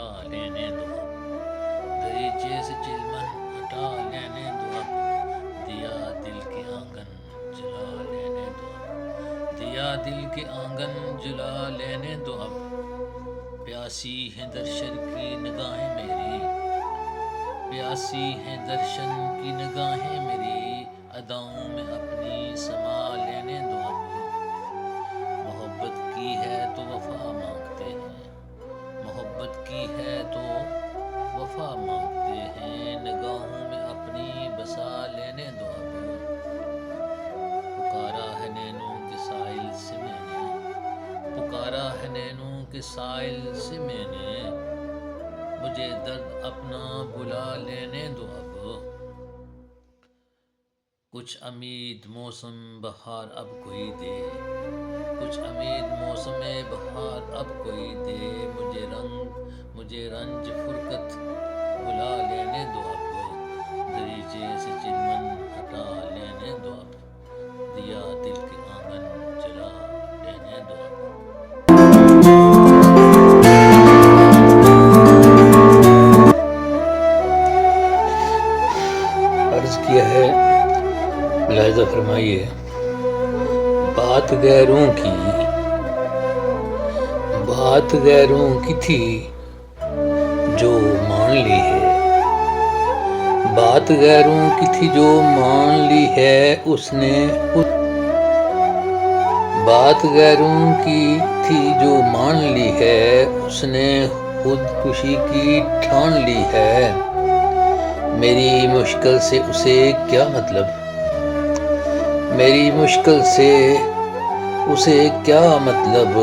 ہٹا لینے دو دریچے سے چلمن ہٹا لینے دو اب دیا دل کے آنگن جلا لینے دو دیا دل کے آنگن جلا لینے دو اب پیاسی ہیں درشن کی نگاہیں میری پیاسی ہیں درشن کی نگاہیں میری اداؤں میں اپنی سما لینے دو اب محبت کی ہے تو وفا مانگتے ہیں محبت کی ہے تو وفا مانگتے ہیں نگاہوں میں اپنی بسا لینے دو اب پکارا ہے نینوں کے سائل سے میں نے پکارا ہے نینوں کے سائل سے میں نے مجھے درد اپنا بلا لینے دو اب کچھ امید موسم بہار اب کوئی دے کچھ امید موسم بہار اب کوئی دے مجھے رنج فرقت بلا لینے دو اب دریچے سے چلمن ہٹا لینے دو اب دیا دل کے آنگن جلا لینے دو اب عرض کیا ہے ملاحظہ فرمائیے بات غیروں کی تھی جو مان لی ہے بات غیروں کی تھی جو مان لی ہے اس نے بات غیروں کی تھی جو مان لی ہے اس نے خودکشی کی ٹھان لی ہے میری مشکل سے اسے کیا مطلب میری مشکل سے اسے کیا مطلب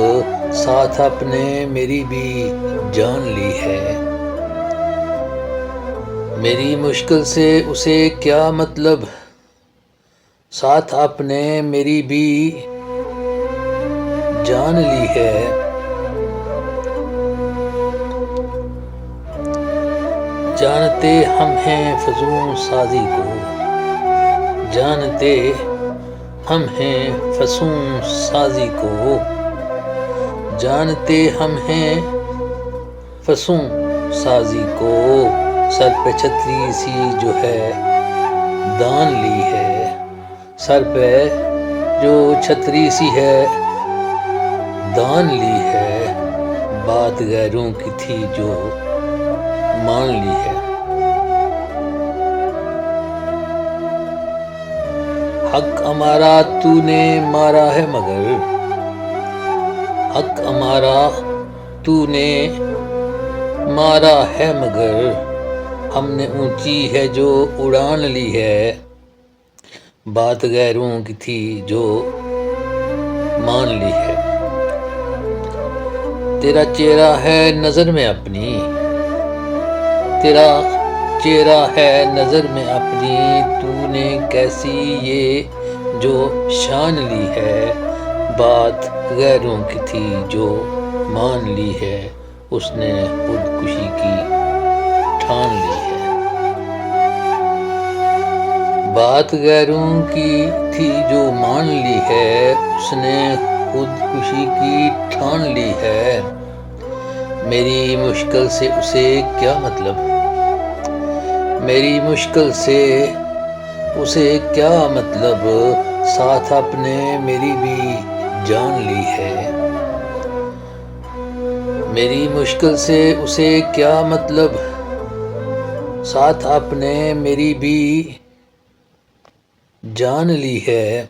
ساتھ اپنے میری بھی جان لی ہے میری مشکل سے اسے کیا مطلب ساتھ اپنے میری بھی جان لی ہے جانتے ہم ہیں فضوں سازی کو جانتے ہم ہیں فسوں سازی کو جانتے ہم ہیں فسوں سازی کو سر پہ چھتری سی جو ہے دان لی ہے سر پہ جو چھتری سی ہے دان لی ہے بات غیروں کی تھی جو مان لی ہے حق ہمارا تو نے مارا ہے مگر حق ہمارا تو نے مارا ہے مگر ہم نے اونچی ہے جو اڑان لی ہے بات غیروں کی تھی جو مان لی ہے تیرا چہرہ ہے نظر میں اپنی تیرا چہرہ ہے نظر میں اپنی تو نے کیسی یہ جو شان لی ہے بات غیروں کی تھی جو مان لی ہے اس نے خودکشی کی ٹھان لی ہے بات غیروں کی تھی جو مان لی ہے اس نے خودکشی کی ٹھان لی ہے میری مشکل سے اسے کیا مطلب میری مشکل سے اسے کیا مطلب ساتھ اپنے میری بھی جان لی ہے میری مشکل سے اسے کیا مطلب ساتھ اپنے میری بھی جان لی ہے